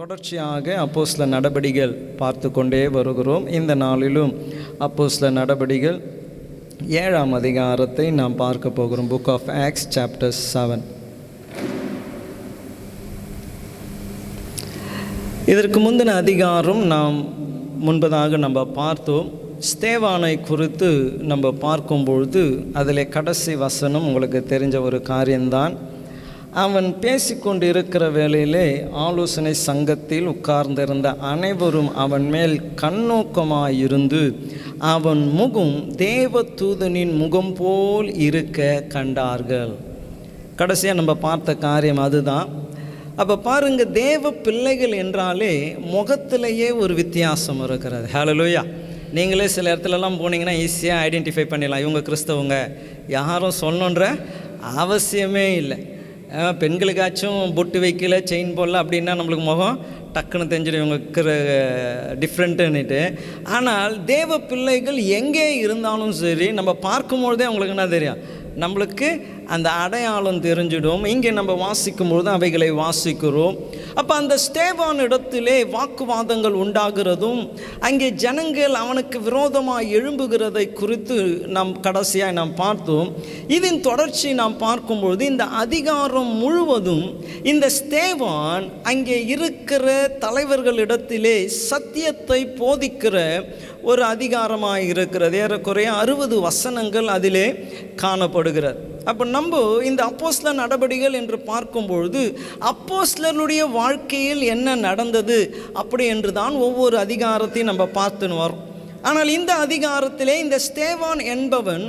தொடர்ச்சியாக அப்போஸ்தல நடபடிகள் பார்த்து கொண்டே வருகிறோம். இந்த நாளிலும் அப்போஸ்தல நடபடிகள் 7ஆம் அதிகாரத்தை நாம் பார்க்க போகிறோம். Book of acts chapter 7. இதற்கு முந்தின அதிகாரம் நாம் முன்பதாக நம்ம பார்த்தோம். ஸ்தேவானை குறித்து நம்ம பார்க்கும்பொழுது அதில் கடைசி வசனம் உங்களுக்கு தெரிஞ்ச ஒரு காரியம்தான். அவன் பேசிக்கொண்டு இருக்கிற வேளையிலே ஆலோசனை சங்கத்தில் உட்கார்ந்திருந்த அனைவரும் அவன் மேல் கண்ணோக்கமாயிருந்து அவன் முகம் தேவ தூதனின் முகம் போல் இருக்க கண்டார்கள். கடைசியாக நம்ம பார்த்த காரியம் அதுதான். அப்போ பாருங்கள், தேவ பிள்ளைகள் என்றாலே முகத்திலேயே ஒரு வித்தியாசம் இருக்கிறது. ஹல்லேலூயா. நீங்களே சில இடத்துலலாம் போனீங்கன்னா ஈஸியாக ஐடென்டிஃபை பண்ணிடலாம், இவங்க கிறிஸ்தவங்க. யாரும் சொல்லணுன்ற அவசியமே இல்லை. பெண்களுக்காச்சும் பொட்டு வைக்கல, செயின் போடல அப்படின்னா நம்மளுக்கு முகம் டக்குன்னு தெரிஞ்சிடும் இவங்க டிஃப்ரெண்ட்டுன்னுட்டு. ஆனால் தேவ பிள்ளைகள் எங்கே இருந்தாலும் சரி, நம்ம பார்க்கும்பொழுதே அவங்களுக்கு என்ன தெரியும், நம்மளுக்கு அந்த அடையாளம் தெரிஞ்சிடும். இங்கே நம்ம வாசிக்கும்பொழுது அவைகளை வாசிக்கிறோம். அப்போ அந்த ஸ்தேவான் இடத்திலே வாக்குவாதங்கள் உண்டாகிறதும் அங்கே ஜனங்கள் அவனுக்கு விரோதமாக எழும்புகிறதை குறித்து நாம் கடைசியாக நாம் பார்த்தோம். இதன் தொடர்ச்சி நாம் பார்க்கும்பொழுது இந்த அதிகாரம் முழுவதும் இந்த ஸ்தேவான் அங்கே இருக்கிற தலைவர்களிடத்திலே சத்தியத்தை போதிக்கிற ஒரு அதிகாரமாக இருக்கிறது. ஏறக்குறைய 60 வசனங்கள் அதிலே காணப்படுகிறது. அப்போ நம்ம இந்த அப்போஸ்தல நடபடிகள் என்று பார்க்கும்பொழுது அப்போஸ்தலருடைய வாழ்க்கையில் என்ன நடந்தது அப்படி என்று தான் ஒவ்வொரு அதிகாரத்தையும் நம்ம பார்த்துன்னு வரோம். ஆனால் இந்த அதிகாரத்திலே இந்த ஸ்தேவான் என்பவன்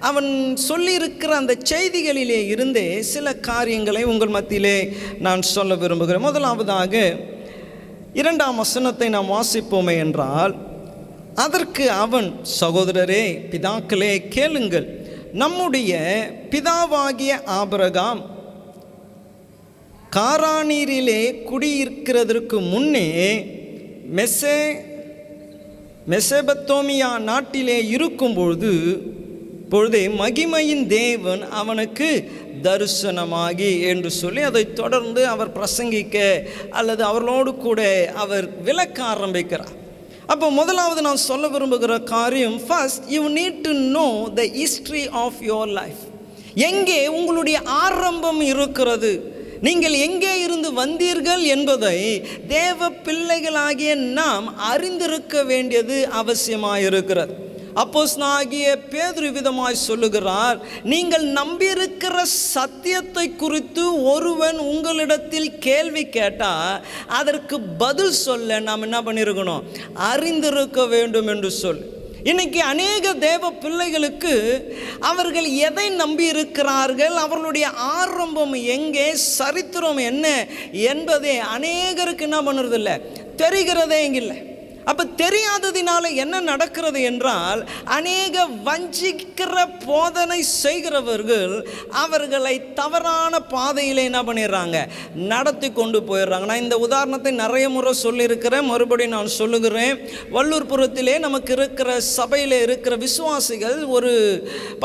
அவன் சொல்லியிருக்கிற அந்த செய்திகளிலே இருந்தே சில காரியங்களை உங்கள் மத்தியிலே நான் சொல்ல விரும்புகிறேன். முதலாவதாக 2ஆம் வசனத்தை நாம் வாசிப்போமே என்றால், அதற்கு அவன், சகோதரரே பிதாக்களே கேளுங்கள், நம்முடைய பிதாவாகிய ஆபிரகாம் காரானீரிலே குடியிருக்கிறதற்கு முன்னே மெசபத்தோமியா நாட்டிலே இருக்கும்பொழுது பொழுதே மகிமையின் தேவன் அவனுக்கு தரிசனமாகி என்று சொல்லி அதை தொடர்ந்து அவர் பிரசங்கிக்க அல்லது அவர்களோடு கூட அவர் விளக்க ஆரம்பிக்கிறார். அப்போ முதலாவது நான் சொல்ல விரும்புகிற காரியம், first you need to know the history of your life. எங்கே உங்களுடைய ஆரம்பம் இருக்கிறது, நீங்கள் எங்கே இருந்து வந்தீர்கள் என்பதை தேவ பிள்ளைகளாகிய நாம் அறிந்திருக்க வேண்டியது அவசியமாக இருக்கிறது. அப்போஸ்தலனாகிய பேதுரு விதமாய் சொல்லுகிறார், நீங்கள் நம்பியிருக்கிற சத்தியத்தை குறித்து ஒருவன் உங்களிடத்தில் கேள்வி கேட்டால் அதற்கு பதில் சொல்ல நாம் என்ன பண்ணியிருக்கணும், அறிந்திருக்க வேண்டும் என்று சொல். இன்னைக்கு அநேக தேவ பிள்ளைகளுக்கு அவர்கள் எதை நம்பி இருக்கிறார்கள், அவர்களுடைய ஆரம்பம் எங்கே, சரித்திரம் என்ன என்பதே அநேகருக்கு என்ன பண்ணுறதில்லை, தெரிகிறதே இல்லை. அப்போ தெரியாததினால என்ன நடக்கிறது என்றால், அநேக வஞ்சிக்கிற போதனை செய்கிறவர்கள் அவர்களை தவறான பாதையில் என்ன பண்ணிடுறாங்க, நடத்தி கொண்டு போயிடுறாங்க. நான் இந்த உதாரணத்தை நிறைய முறை சொல்லியிருக்கிறேன், மறுபடியும் நான் சொல்லுகிறேன். வல்லூர்புரத்திலே நமக்கு இருக்கிற சபையில் இருக்கிற விசுவாசிகள் ஒரு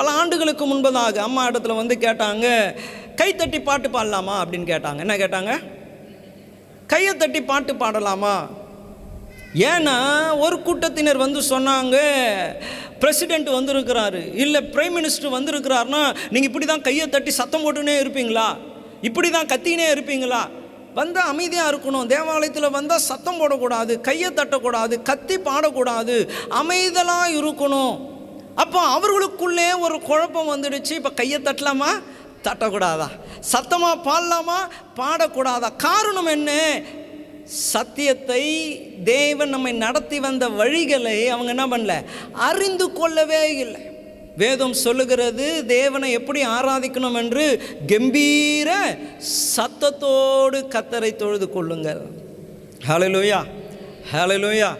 பல ஆண்டுகளுக்கு முன்பதாக அம்மா இடத்துல வந்து கேட்டாங்க, கைத்தட்டி பாட்டு பாடலாமா அப்படின்னு கேட்டாங்க. என்ன கேட்டாங்க? கையை தட்டி பாட்டு பாடலாமா? ஏன்னா ஒரு கூட்டத்தினர் வந்து சொன்னாங்க, பிரசிடெண்ட் வந்திருக்கிறாரு, இல்லை பிரைம் மினிஸ்டர் வந்திருக்கிறாருன்னா நீங்கள் இப்படி தான் கையை தட்டி சத்தம் போட்டுனே இருப்பீங்களா, இப்படி தான் கத்தினே இருப்பீங்களா? வந்தால் அமைதியாக இருக்கணும், தேவாலயத்தில் வந்தால் சத்தம் போடக்கூடாது, கையை தட்டக்கூடாது, கத்தி பாடக்கூடாது, அமைதலாக இருக்கணும். அப்போ அவர்களுக்குள்ளே ஒரு குழப்பம் வந்துடுச்சு. இப்போ கையை தட்டலாமா, தட்டக்கூடாதா? சத்தமாக பாடலாமா, பாடக்கூடாதா? காரணம் என்ன? சத்தியத்தை தேவன் நம்மை நடத்தி வந்த வழிகளை அவங்க என்ன பண்ணல, அறிந்து கொள்ளவே இல்லை. வேதம் சொல்லுகிறது, தேவனை எப்படி ஆராதிக்கணும் என்று கம்பீர சத்தத்தோடு கர்த்தரை தொழுது கொள்ளுங்கள். ஹல்லேலூயா, ஹல்லேலூயா.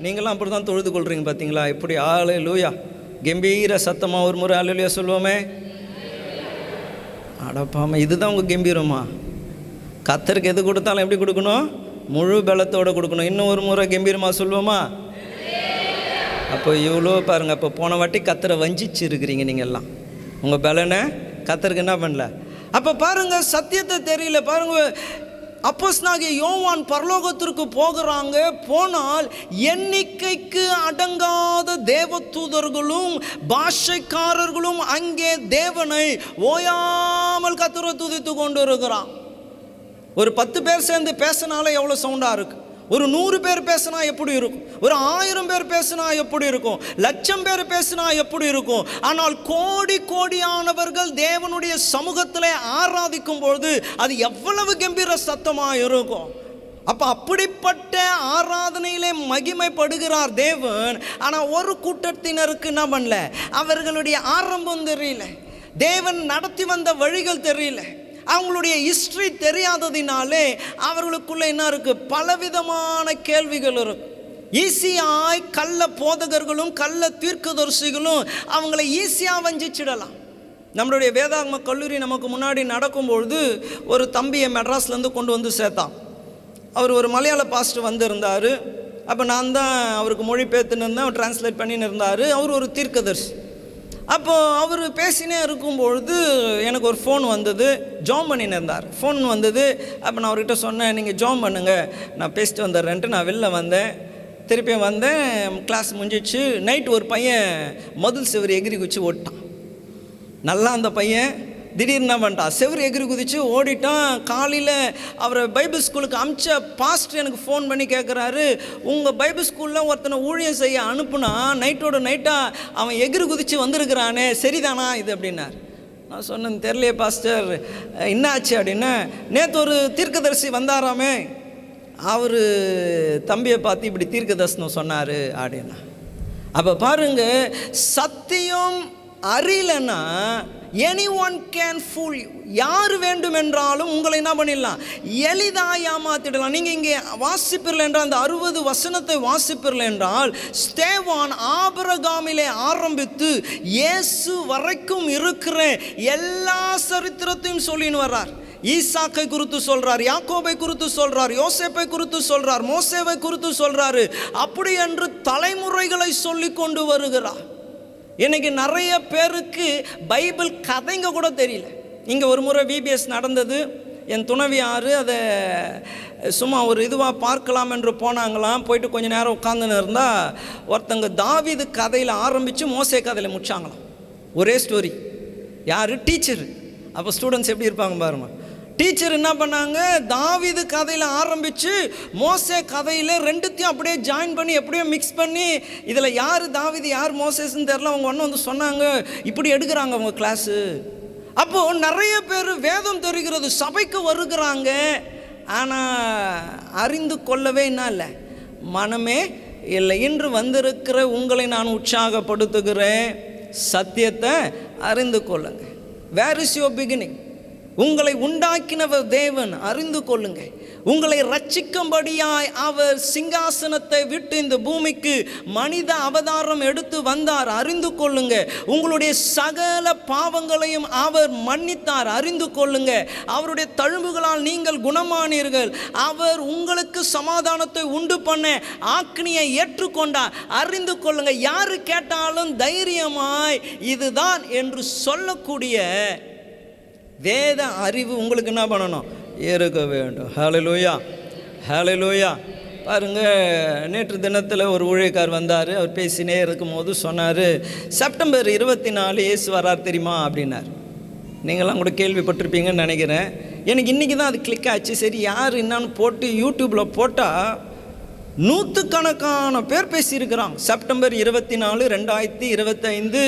நீங்களாம் அப்படி தான் தொழுது கொள்கிறீங்க பார்த்தீங்களா? எப்படி ஹல்லேலூயா, கம்பீர சத்தமாக ஒரு முறை ஹல்லேலூயா சொல்லுவோமே. அடப்பாம, இதுதான் உங்கள் கம்பீரமா? கர்த்தருக்கு எது கொடுத்தாலும் எப்படி கொடுக்கணும், முழு பலத்தோடு கொடுக்கணும். இன்னும் ஒரு முறை கம்பீரமாக சொல்லுவோமா? அப்போ இவ்வளோ பாருங்கள். அப்போ போன வாட்டி கர்த்தரை வஞ்சிச்சு இருக்கிறீங்க நீங்கள் எல்லாம், உங்கள் பலனை கர்த்தருக்கு என்ன பண்ணல. அப்போ பாருங்கள், சத்தியத்தை தெரியல. பாருங்கள், அப்போஸ்தலனாகிய யோவான் பரலோகத்திற்கு போகிறாங்க. போனால் எண்ணிக்கைக்கு அடங்காத தேவதூதர்களும் பாஷைக்காரர்களும் அங்கே தேவனை ஓயாமல் கர்த்தரை துதித்து கொண்டு இருக்கிறான். ஒரு 10 பேர் சேர்ந்து பேசினாலே எவ்வளோ சவுண்டாக இருக்கு. ஒரு 100 பேர் பேசினா எப்படி இருக்கும்? ஒரு 1000 பேர் பேசினா எப்படி இருக்கும்? 1,00,000 பேர் பேசினா எப்படி இருக்கும்? ஆனால் கோடி கோடியானவர்கள் தேவனுடைய சமூகத்தில் ஆராதிக்கும் பொழுது அது எவ்வளவு கம்பீர சத்தமாக இருக்கும். அப்போ அப்படிப்பட்ட ஆராதனையிலே மகிமைப்படுகிறார் தேவன். ஆனால் ஒரு கூட்டத்தினருக்கு என்ன பண்ணல, அவர்களுடைய ஆரம்பம் தெரியல, தேவன் நடத்தி வந்த வழிகள் தெரியல, அவங்களுடைய ஹிஸ்டரி தெரியாததினாலே அவர்களுக்குள்ள என்ன இருக்கு, பலவிதமான கேள்விகள் இருக்கு. ஈஸியாய் கள்ள போதகர்களும் கள்ள தீர்க்கதரிசிகளும் அவங்களை ஈஸியாக வஞ்சிச்சிடலாம். நம்மளுடைய வேதாகம கல்லூரி நமக்கு முன்னாடி நடக்கும்பொழுது ஒரு தம்பியை மெட்ராஸ்லேருந்து கொண்டு வந்து சேர்த்தான். அவர் ஒரு மலையாள பாஸ்டர் வந்திருந்தார். அப்போ நான் தான் அவருக்கு மொழிபெயர்த்துன்னு இருந்தேன், அவர் டிரான்ஸ்லேட் பண்ணின்னு இருந்தார். அவர் ஒரு தீர்க்கதரிசி. அப்போது அவர் பேசினே இருக்கும்பொழுது எனக்கு ஒரு ஃபோன் வந்தது. ஜாம் பண்ணின்னு இருந்தார். ஃபோன் வந்தது. அப்போ நான் அவர்கிட்ட சொன்னேன், நீங்கள் ஜாம் பண்ணுங்கள், நான் பேசிட்டு வந்துடுறேன்ட்டு நான் வெளில வந்தேன். திருப்பியும் வந்தேன். கிளாஸ் முடிஞ்சிச்சு. நைட்டு ஒரு பையன் மதில் செவரு எகிரி குதிச்சு ஓடிட்டான். நல்லா அந்த பையன் திடீர்னு என்ன பண்ணிட்டான், செவரு எகிரி குதிச்சு ஓடிட்டான். காலையில் அவரை பைபிள் ஸ்கூலுக்கு அமிச்ச பாஸ்டர் எனக்கு ஃபோன் பண்ணி கேட்குறாரு, உங்கள் பைபிள் ஸ்கூலில் ஒருத்தனை ஊழியம் செய்ய அனுப்புனா நைட்டோட நைட்டாக அவன் எகிரி குதிச்சு வந்திருக்கிறானே, சரிதானா இது அப்படின்னார். நான் சொன்னேன், தெரியலையே பாஸ்டர், என்ன ஆச்சு அப்படின்னா, நேற்று ஒரு தீர்க்கதரிசி வந்தாராமே, அவர் தம்பியை பார்த்து இப்படி தீர்க்கதரிசனம் சொன்னார் அப்படின்னா. அப்போ பாருங்க, சத்தியம் அறியலைன்னா anyone can fool you. யார் வேண்டும் என்றாலும் உங்களை என்ன பண்ணிடலாம், எளிதாக ஏமாத்திடலாம். நீங்கள் இங்கே வாசிப்பீர்கள் என்றால், அந்த 60 வசனத்தை வாசிப்பீர்கள் என்றால், ஸ்தேவான் ஆபிரகாமிலே ஆரம்பித்து இயேசு வரைக்கும் இருக்கிற எல்லா சரித்திரத்தையும் சொல்லின்னு வர்றார். ஈசாக்கை குறித்து சொல்றார், யாக்கோபை குறித்து சொல்றார், யோசேப்பை குறித்து சொல்றார், மோசேவை குறித்து சொல்றாரு. அப்படி என்று தலைமுறைகளை சொல்லி கொண்டு வருகிறார். இன்னைக்கு நிறைய பேருக்கு பைபிள் கதைங்க கூட தெரியல. இங்கே ஒரு முறை VBS நடந்தது. என் துணைவியார் அதை சும்மா ஒரு இதுவாக பார்க்கலாம் என்று போனாங்களாம். போயிட்டு கொஞ்சம் நேரம் உட்காந்துன்னு இருந்தால் ஒருத்தங்க தாவீது கதையில் ஆரம்பித்து மோசே கதையில் முடிச்சாங்களாம். ஒரே ஸ்டோரி. யார்? டீச்சரு. அப்போ ஸ்டூடெண்ட்ஸ் எப்படி இருப்பாங்க பாருங்க. டீச்சர் என்ன பண்ணாங்க, தாவீது கதையில் ஆரம்பித்து மோசே கதையில் ரெண்டுத்தையும் அப்படியே ஜாயின் பண்ணி எப்படியோ மிக்ஸ் பண்ணி, இதில் யார் தாவீது யார் மோசேஸ்ன்னு தெரில, அவங்க ஒன்று வந்து சொன்னாங்க, இப்படி எடுக்கிறாங்க அவங்க கிளாஸு. அப்போது நிறைய பேர் வேதம் தெரிகிறது, சபைக்கு வருகிறாங்க, ஆனால் அறிந்து கொள்ளவே என்ன இல்லை, மனமே இல்லை. இன்று வந்திருக்கிற உங்களை நான் உற்சாகப்படுத்துகிறேன், சத்தியத்தை அறிந்து கொள்ளுங்க. Where is your beginning? உங்களை உண்டாக்கினவர் தேவன், அறிந்து கொள்ளுங்க. உங்களை ரட்சிக்கும்படியாய் அவர் சிங்காசனத்தை விட்டு இந்த பூமிக்கு மனித அவதாரம் எடுத்து வந்தார், அறிந்து கொள்ளுங்க. உங்களுடைய சகல பாவங்களையும் அவர் மன்னித்தார், அறிந்து கொள்ளுங்க. அவருடைய தழும்புகளால் நீங்கள் குணமானீர்கள். அவர் உங்களுக்கு சமாதானத்தை உண்டு பண்ண ஆக்கினியை ஏற்றுக்கொண்டார், அறிந்து கொள்ளுங்க. யாரு கேட்டாலும் தைரியமாய் இதுதான் என்று சொல்லக்கூடிய வேத அறிவு உங்களுக்கு என்ன பண்ணணும், இருக்க வேண்டும். ஹல்லேலூயா, ஹல்லேலூயா. பாருங்கள், நேற்று தினத்தில் ஒரு ஊழியக்கார் வந்தார். அவர் பேசினே இருக்கும்போது சொன்னார், செப்டம்பர் 24 இயேசு வரார் தெரியுமா அப்படின்னார். நீங்களாம் கூட கேள்விப்பட்டிருப்பீங்கன்னு நினைக்கிறேன். எனக்கு இன்றைக்கி தான் அது கிளிக் ஆச்சு. சரி யார் என்னான்னு போட்டு யூடியூப்பில் போட்டால் நூற்றுக்கணக்கான பேர் பேசியிருக்கிறாங்க. செப்டம்பர் 24, 2025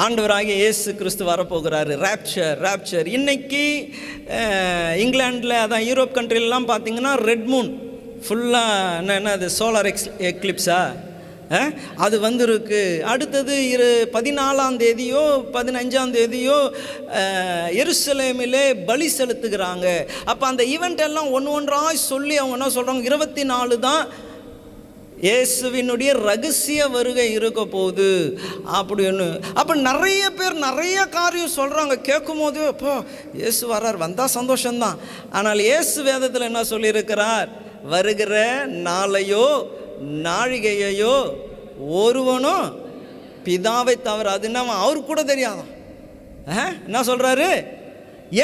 ஆண்டவராகிய இயேசு கிறிஸ்து வரப்போகிறாரு. ராப்சர். இன்றைக்கி இங்கிலாண்டில், அதான் யூரோப் கண்ட்ரிலெலாம் பார்த்திங்கன்னா ரெட் மூன் ஃபுல்லாக என்ன அது சோலார் எக்லிப்ஸா அது வந்திருக்கு. அடுத்தது 14ஆம் தேதியோ 15ஆம் தேதியோ எருசலேமிலே பலி செலுத்துகிறாங்க. அப்போ அந்த ஈவெண்ட் எல்லாம் ஒன்றாய் சொல்லி அவங்க என்ன சொல்கிறாங்க, 24 தான் இயேசுவினுடைய ரகசிய வருகை இருக்க போகுது அப்படின்னு. அப்போ நிறைய பேர் நிறைய காரியம் சொல்கிறாங்க. கேட்கும் போது அப்போ இயேசு வர்றார், வந்தால் சந்தோஷம்தான். ஆனால் இயேசு வேதத்தில் என்ன சொல்லியிருக்கிறார், வருகிற நாளையோ நாழிகையோ ஒருவனும் பிதாவை தவிர, அது என்ன அவருக்கு கூட தெரியாதான். என்ன சொல்கிறாரு,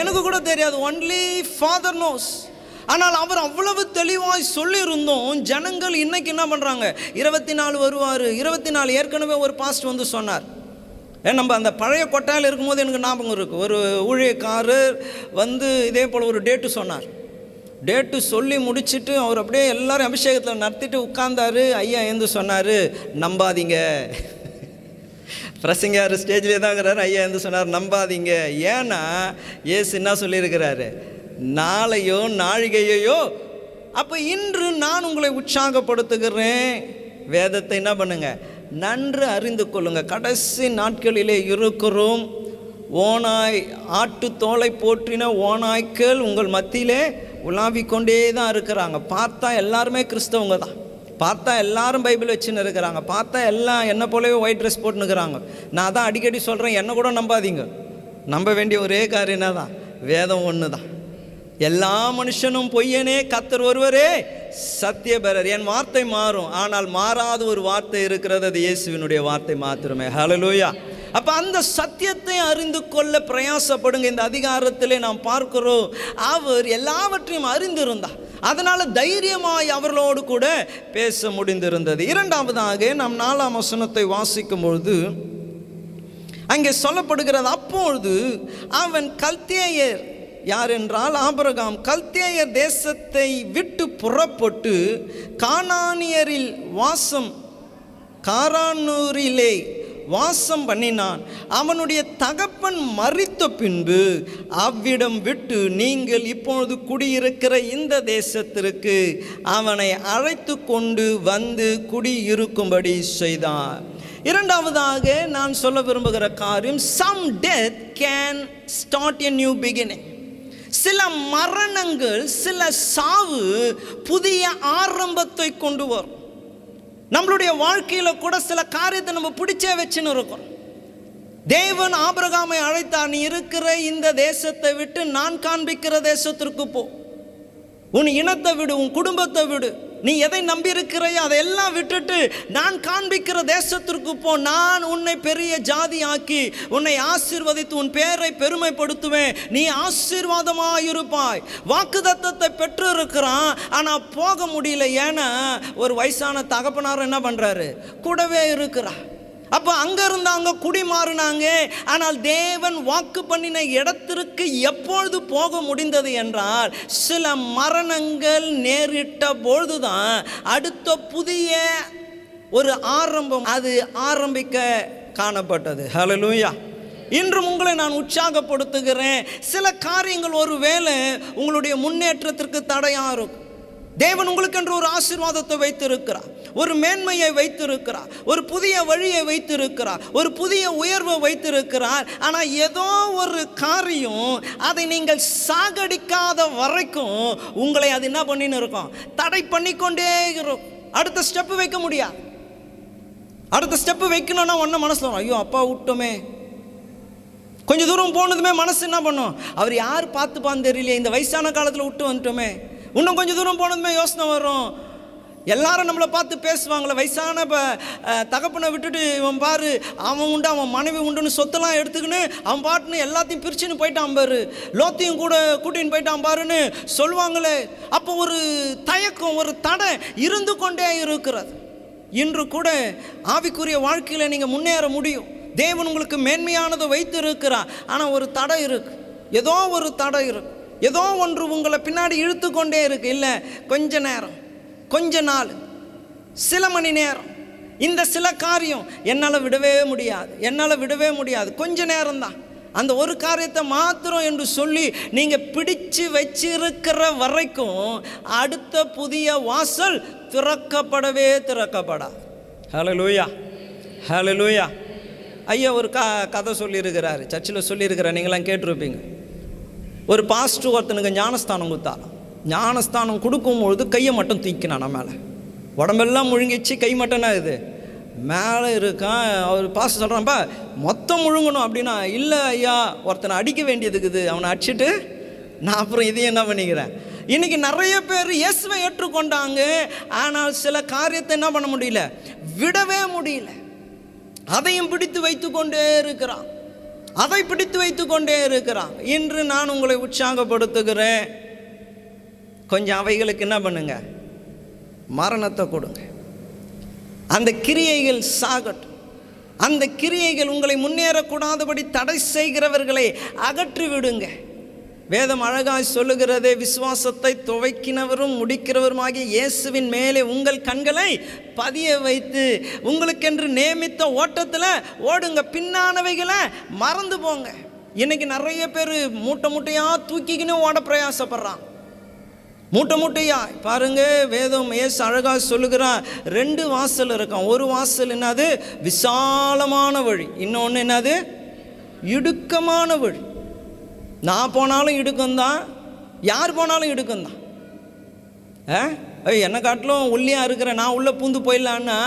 எனக்கு கூட தெரியாது, ஒன்லி ஃபாதர் நோஸ். ஆனால் அவர் அவ்வளவு தெளிவாய் சொல்லியிருந்தோம். ஜனங்கள் இன்னைக்கு என்ன பண்ணுறாங்க, 24 வருவார், 24 ஏற்கனவே ஒரு பாஸ்ட் வந்து சொன்னார். நம்ம அந்த பழைய கொட்டாயில் இருக்கும்போது எனக்கு ஞாபகம் இருக்குது, ஒரு ஊழியக்காரர் வந்து இதே போல் ஒரு டேட்டு சொன்னார். டேட்டு சொல்லி முடிச்சுட்டு அவர் அப்படியே எல்லாரும் அபிஷேகத்தில் நடத்திட்டு உட்கார்ந்தாரு. ஐயா எழுந்து சொன்னார், நம்பாதீங்க. பிரசங்கார் ஸ்டேஜ்லேயே தான் இருக்கிறாரு. ஐயா எழுந்து சொன்னார், நம்பாதீங்க. ஏன்னா இயேசு என்ன சொல்லியிருக்கிறாரு, நாளையோ நாழிகையோ. அப்போ இன்று நான் உங்களை உற்சாகப்படுத்துகிறேன், வேதத்தை என்ன பண்ணுங்க, நன்று அறிந்து கொள்ளுங்க. கடைசி நாட்களிலே இருக்கிறோம். ஓனாய் ஆட்டு தோலை போற்றின ஓநாய்க்கள் உங்கள் மத்தியிலே உலாவிக்கொண்டே தான் இருக்கிறாங்க. பார்த்தா எல்லாருமே கிறிஸ்தவங்க தான், பார்த்தா எல்லாரும் பைபிள் வச்சுன்னு இருக்கிறாங்க, பார்த்தா எல்லாம் என்ன போலவே ஒயிட் ட்ரெஸ் போட்டுன்னுக்கிறாங்க. நான் தான் அடிக்கடி சொல்கிறேன், என்ன கூட நம்பாதீங்க. நம்ப வேண்டிய ஒரே காரியம் என்ன தான், வேதம் ஒன்று தான். எல்லா மனுஷனும் பொய்யனே, கர்த்தர் ஒருவரே சத்தியபரர். என் வார்த்தை மாறும், ஆனால் மாறாத ஒரு வார்த்தை இருக்கிறது, அது இயேசுவினுடைய வார்த்தை மாத்திரமே. ஹல்லேலூயா. அப்போ அந்த சத்தியத்தை அறிந்து கொள்ள பிரயாசப்படுங்க. இந்த அதிகாரத்திலே நாம் பார்க்கிறோம், அவர் எல்லாவற்றையும் அறிந்திருந்தார். அதனால் தைரியமாய் அவர்களோடு கூட பேச முடிந்திருந்தது. இரண்டாவதாக நாம் 4ஆம் வசனத்தை வாசிக்கும் பொழுது அங்கே சொல்லப்படுகிறது, அப்பொழுது அவன் கல்தேயர், யார் என்றால் ஆபிரகாம், கல்தேயர் தேசத்தை விட்டு புறப்பட்டு கானானியரில் காரானூரிலே வாசம் பண்ணினான். அவனுடைய தகப்பன் மரித்த பின்பு அவ்விடம் விட்டு நீங்கள் இப்பொழுது குடியிருக்கிற இந்த தேசத்திற்கு அவனை அழைத்து கொண்டு வந்து குடியிருக்கும்படி செய்தார். இரண்டாவதாக நான் சொல்ல விரும்புகிற காரியம், some death can start a new beginning. சில மரணங்கள், சில சாவு புதிய ஆரம்பத்தை கொண்டு வரும். நம்மளுடைய வாழ்க்கையில் கூட சில காரியத்தை நம்ம பிடிச்சே வச்சுன்னு இருக்கோம். தேவன் ஆபிரகாமை அழைத்தார், நீ இருக்கிற இந்த தேசத்தை விட்டு நான் காண்பிக்கிற தேசத்திற்கு போ, உன் இனத்தை விடு, உன் குடும்பத்தை விடு, நீ எதை நம்பி இருக்கிறையோ அதையெல்லாம் விட்டுட்டு நான் காண்பிக்கிற தேசத்திற்கு போ, நான் உன்னை பெரிய ஜாதி ஆக்கி உன்னை ஆசீர்வதித்து உன் பேரை பெருமைப்படுத்துவேன், நீ ஆசீர்வாதமாயிருப்பாய். வாக்குத்தத்தத்தை பெற்று இருக்கிறான், ஆனால் போக முடியல. ஏன்னா ஒரு வயசான தகப்பனார் என்ன பண்ணுறாரு, கூடவே இருக்கிறார். அப்போ அங்கே இருந்தாங்க, குடி மாறினாங்க. ஆனால் தேவன் வாக்கு பண்ணின இடத்திற்கு எப்பொழுது போக முடிந்தது என்றால், சில மரணங்கள் நேரிட்ட பொழுதுதான் அடுத்த புதிய ஒரு ஆரம்பம் அது ஆரம்பிக்க காணப்பட்டது. ஹல்லேலூயா. இன்றும் உங்களை நான் உற்சாகப்படுத்துகிறேன். சில காரியங்கள் ஒருவேளை உங்களுடைய முன்னேற்றத்திற்கு தடையாக இருக்கும். தேவன் உங்களுக்கு என்று ஒரு ஆசீர்வாதத்தை வைத்திருக்கிறார், ஒரு மேன்மையை வைத்திருக்கிறார், ஒரு புதிய வழியை வைத்திருக்கிறார், ஒரு புதிய உயர்வை வைத்திருக்கிறார். ஆனால் ஏதோ ஒரு காரியம் அதை நீங்கள் சாகடிக்காத வரைக்கும் உங்களை அது என்ன பண்ணின்னு இருக்கும், தடை பண்ணிக்கொண்டே இருக்கும். அடுத்த ஸ்டெப்பு வைக்க முடியாது. அடுத்த ஸ்டெப்பு வைக்கணும்னா ஒன்று மனசில் வரும், ஐயோ அப்பா விட்டோமே. கொஞ்சம் தூரம் போனதுமே மனசு என்ன பண்ணும், அவர் யார் பார்த்துப்பான்னு தெரியலையே, இந்த வயசான காலத்தில் விட்டு வந்துட்டோமே. இன்னும் கொஞ்சம் தூரம் போனதுமே யோசனை வரும், எல்லாரும் நம்மளை பார்த்து பேசுவாங்களே, வயசான தகப்பனை விட்டுட்டு இவன் பாரு, அவன் உண்டு, அவன் மனைவி உண்டுன்னு சொத்தெல்லாம் எடுத்துக்கின்னு அவன் பாட்டுன்னு எல்லாத்தையும் பிரிச்சுன்னு போயிட்டான் பாரு, லோத்தையும் கூட கூட்டின்னு போயிட்டான் பாருன்னு சொல்லுவாங்களே. அப்போ ஒரு தயக்கம், ஒரு தடை இருந்து கொண்டே இருக்கிறது. இன்று கூட ஆவிக்குரிய வாழ்க்கையில் நீங்கள் முன்னேற முடியும். தேவன் உங்களுக்கு மேன்மையானதை வைத்து இருக்கிறார். ஆனால் ஒரு தடை இருக்கு, ஏதோ ஒரு தடை இருக்கு, ஏதோ ஒன்று உங்களை பின்னாடி இழுத்து கொண்டே இருக்கு. இல்லை, கொஞ்ச நேரம், கொஞ்ச நாள், சில மணி நேரம், இந்த சில காரியம் என்னால் விடவே முடியாது, கொஞ்ச நேரம்தான், அந்த ஒரு காரியத்தை மாத்திரம் என்று சொல்லி நீங்கள் பிடிச்சு வச்சிருக்கிற வரைக்கும் அடுத்த புதிய வாசல் திறக்கப்படாது. ஹல்லேலூயா, ஹல்லேலூயா. ஐயா ஒரு கதை சொல்லியிருக்கிறாரு, சர்ச்சில் சொல்லியிருக்கிறார், நீங்களாம் கேட்டிருப்பீங்க. ஒரு பாஸ்டர் ஒருத்தனுக்கு ஞானஸ்தானம் கொடுத்தாராம். ஞானஸ்தானம் கொடுக்கும்பொழுது கையை மட்டும் தூக்கினான் மேலே, உடம்பெல்லாம் முழுங்கிச்சு, கை மட்டும்னா இது மேலே இருக்கான். அவர் பாஸ்டர் சொல்கிறான்ப்பா மொத்தம் முழுங்கணும் அப்படின்னா, இல்லை ஐயா ஒருத்தனை அடிக்க வேண்டியதுக்குது, அவனை அடிச்சுட்டு நான் அப்புறம் இதையும் என்ன பண்ணிக்கிறேன். இன்றைக்கி நிறைய பேர் இயேசுவை ஏற்றுக்கொண்டாங்க, ஆனால் சில காரியத்தை என்ன பண்ண முடியல, விடவே முடியல. அதையும் பிடித்து வைத்து கொண்டே இருக்கிறான், அதை பிடித்து வைத்து கொண்டே இருக்கிறான். இன்று நான் உங்களை உற்சாகப்படுத்துகிறேன், கொஞ்சம் அவைகளுக்கு என்ன பண்ணுங்க, மரணத்தை கொடுங்க. அந்த கிரியைகள் சாகட்டும். அந்த கிரியைகள் உங்களை முன்னேறக்கூடாதபடி தடை செய்கிறவர்களை அகற்றி விடுங்க. வேதம் அழகாய் சொல்லுகிறது, விசுவாசத்தை துவைக்கினவரும் முடிக்கிறவருமாகிய இயேசுவின் மேலே உங்கள் கண்களை பதிய வைத்து உங்களுக்கென்று நியமித்த ஓட்டத்தில் ஓடுங்க. பின்னானவைகளை மறந்து போங்க. இன்றைக்கி நிறைய பேர் மூட்டை மூட்டையாக தூக்கிக்கின்னு ஓட பிரயாசப்படுறான். மூட்டை மூட்டையா பாருங்க, வேதம் இயேசு அழகாக சொல்லுகிறான், 2 வாசல் இருக்கான். ஒரு வாசல் என்னது, விசாலமான வழி. இன்னொன்று என்னது, இடுக்கமான வழி. நான் போனாலும் இடுக்கம்தான், யார் போனாலும் இடுக்கம்தான். என்னை காட்டிலும் ஒல்லியாக இருக்கிற நான் உள்ளே பூந்து போயிடலான்னா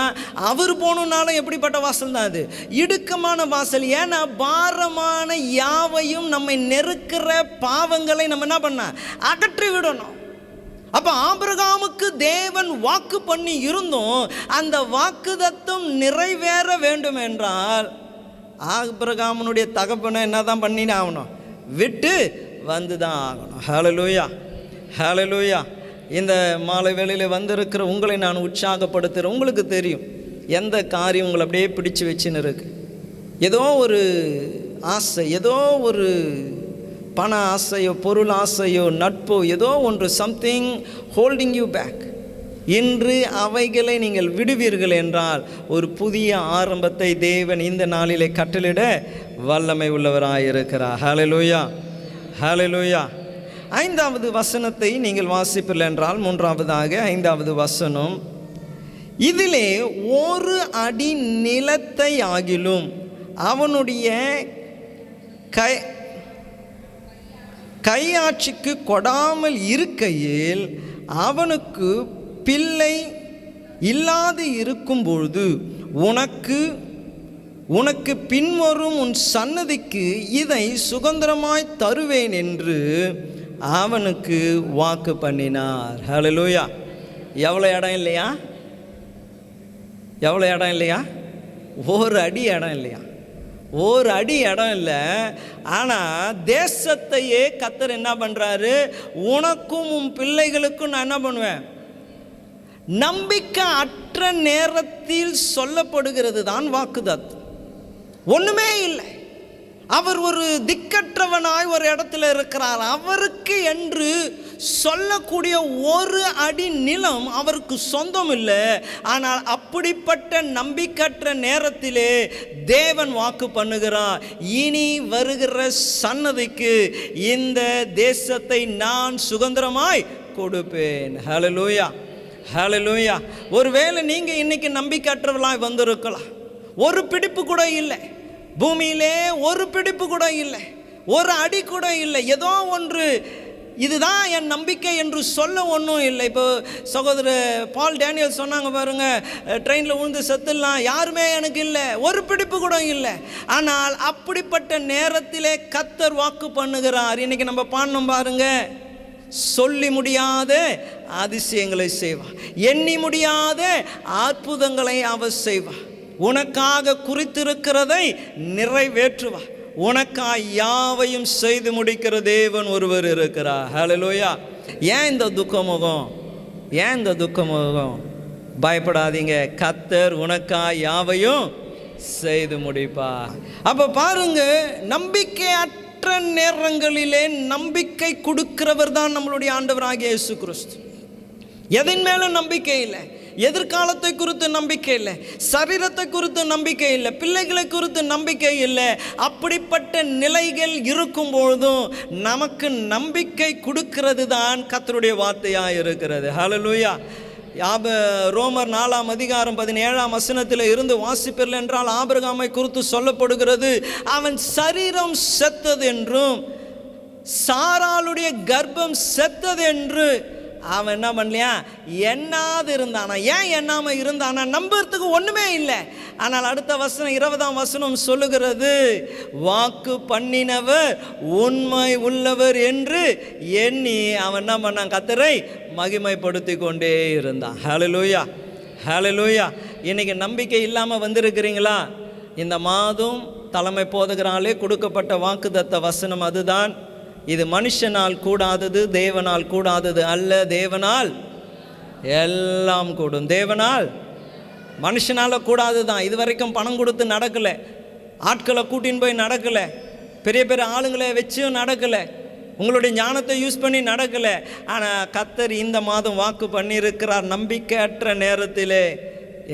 அவர் போகணுன்னாலும் எப்படிப்பட்ட வாசல் தான் அது, இடுக்கமான வாசல். ஏன்னா பாரமான யாவையும் நம்மை நெருக்கிற பாவங்களை நம்ம என்ன பண்ண, அகற்றி விடணும். அப்போ ஆபிரகாமுக்கு தேவன் வாக்கு பண்ணி இருந்தும் அந்த வாக்குத்தத்தம் நிறைவேற வேண்டும் என்றால் ஆபிரகாமுடைய தகப்பனை என்ன தான் பண்ணினே ஆகணும், விட்டு வந்து தான் ஆகணும். ஹல்லேலூயா, ஹல்லேலூயா. இந்த மாலை வேளையில் வந்திருக்கிற உங்களை நான் உற்சாகப்படுத்துகிறேன். உங்களுக்கு தெரியும் எந்த காரியம் உங்களை அப்படியே பிடிச்சு வச்சுன்னு இருக்கு. ஏதோ ஒரு ஆசை, ஏதோ ஒரு பண ஆசையோ பொருள் ஆசையோ நட்போ ஏதோ ஒன்று, சம்திங் ஹோல்டிங் யூ பேக். இன்று அவைகளை நீங்கள் விடுவீர்கள் என்றால் ஒரு புதிய ஆரம்பத்தை தேவன் இந்த நாளிலே கட்டளிட வல்லமை உள்ளவராயிருக்கிறார். ஹல்லேலூயா, ஹல்லேலூயா. 5வது வசனத்தை நீங்கள் வாசிப்பீர்கள் என்றால், 3வதாக 5வது வசனம், இதிலே 1 அடி நிலத்தை ஆகிலும் அவனுடைய கையாட்சிக்கு கொடாமல் இருக்கையில் அவனுக்கு பிள்ளை இல்லாது இருக்கும்பொழுது உனக்கு பின்வரும் உன் சன்னதிக்கு இதை சுதந்திரமாய் தருவேன் என்று அவனுக்கு வாக்கு பண்ணினார். ஹல்லேலூயா. எவ்வளோ இடம் இல்லையா, எவ்வளோ இடம் இல்லையா, 1 அடி இடம் இல்லையா, 1 அடி இடம் இல்லை. ஆனால் தேசத்தையே கர்த்தர் என்ன பண்ணுறாரு, உனக்கும் உன் பிள்ளைகளுக்கும் நான் என்ன பண்ணுவேன். நம்பிக்கை அற்ற நேரத்தில் சொல்லப்படுகிறது தான் வாக்குத்தத்தம். ஒன்றுமே இல்லை, அவர் ஒரு திக்கற்றவனாய் ஒரு இடத்துல இருக்கிறார். அவருக்கு என்று சொல்லக்கூடிய 1 அடி நிலம் அவருக்கு சொந்தம் இல்லை. ஆனால் அப்படிப்பட்ட நம்பிக்கற்ற நேரத்திலே தேவன் வாக்கு பண்ணுகிறார், இனி வருகிற சன்னதிக்கு இந்த தேசத்தை நான் சுதந்திரமாய் கொடுப்பேன். ஹல்லேலூயா, ஹல்லேலூயா. ஒருவேளை நீங்கள் இன்னைக்கு நம்பிக்கற்றவர்களாய் வந்திருக்கலாம். ஒரு பிடிப்பு கூட இல்லை, பூமியிலே ஒரு பிடிப்பு கூட இல்லை, 1 அடி கூட இல்லை. ஏதோ ஒன்று, இதுதான் என் நம்பிக்கை என்று சொல்ல ஒன்றும் இல்லை. இப்போ சகோதரர் பால் டேனியல் சொன்னாங்க பாருங்க, ட்ரெயினில் விழுந்து செத்துடலாம், யாருமே எனக்கு இல்லை, ஒரு பிடிப்பு கூட இல்லை. ஆனால் அப்படிப்பட்ட நேரத்திலே கர்த்தர் வாக்கு பண்ணுகிறார். இன்னைக்கு நம்ம பாடணும் பாருங்க, சொல்லி முடியாத அதிசயங்களை செய்வார், எண்ணி முடியாத அற்புதங்களை அவர் செய்வார், உனக்காக குறித்திருக்கிறதை நிறைவேற்றுவார், உனக்காய் யாவையும் செய்து முடிக்கிற தேவன் ஒருவர் இருக்கிறார். ஹல்லேலூயா. ஏன் இந்த துக்கமுகம், ஏன் இந்த துக்கமுகம்? பயப்படாதீங்க, கர்த்தர் உனக்காய் யாவையும் செய்து முடிப்பார். அப்போ பாருங்க, நம்பிக்கை நேரங்களிலே நம்பிக்கை கொடுக்கிறவர் தான் நம்மளுடைய ஆண்டவராகிய இயேசு கிறிஸ்து. எதன் மேல நம்பிக்கை இல்லை, எதிர்காலத்தை குறித்து நம்பிக்கை இல்லை, சரீரத்தை குறித்து நம்பிக்கை இல்லை, பிள்ளைகளை குறித்து நம்பிக்கை இல்லை. அப்படிப்பட்ட நிலைகள் இருக்கும் பொழுதும் நமக்கு நம்பிக்கை கொடுக்கிறது தான் கர்த்தருடைய வார்த்தையாக இருக்கிறது. ஹல்லேலூயா. ரோமர் 4ஆம் அதிகாரம் 17ஆம் வசனத்தில் இருந்து வாசிப்பீர்கள் என்றால், ஆபிரகாமை குறித்து சொல்லப்படுகிறது, அவன் சரீரம் செத்தது என்றும் சாராளுடைய கர்ப்பம் செத்தது என்று அவன் என்ன பண்ணலையா, எண்ணாது இருந்தானா. ஏன் எண்ணாம இருந்தானா? நம்புறதுக்கு ஒண்ணுமே இல்லை. ஆனால் அடுத்த வசனம் 20ஆம் வசனம் சொல்லுகிறது, வாக்கு பண்ணினவர் உண்மை உள்ளவர் என்று எண்ணி அவன் என்ன பண்ணான், கர்த்தரை மகிமைப்படுத்தி கொண்டே இருந்தான். ஹல்லேலூயா, ஹல்லேலூயா. இன்னைக்கு நம்பிக்கை இல்லாமல் வந்திருக்கிறீங்களா? இந்த மாதம் தலைமை போதகராலே கொடுக்கப்பட்ட வாக்குத்தத்த வசனம் அதுதான். இது மனுஷனால் கூடாதது, தேவனால் கூடாதது அல்ல. தேவனால் எல்லாம் கூடும். தேவனால், மனுஷனால் கூடாது தான். இது வரைக்கும் பணம் கொடுத்து நடக்கலை, ஆட்களை கூட்டின்னு போய் நடக்கலை, பெரிய பெரிய ஆளுங்களை வச்சும் நடக்கலை, உங்களுடைய ஞானத்தை யூஸ் பண்ணி நடக்கலை. ஆனால் கர்த்தர் இந்த மாதம் வாக்கு பண்ணியிருக்கிறார், நம்பிக்கையற்ற நேரத்திலே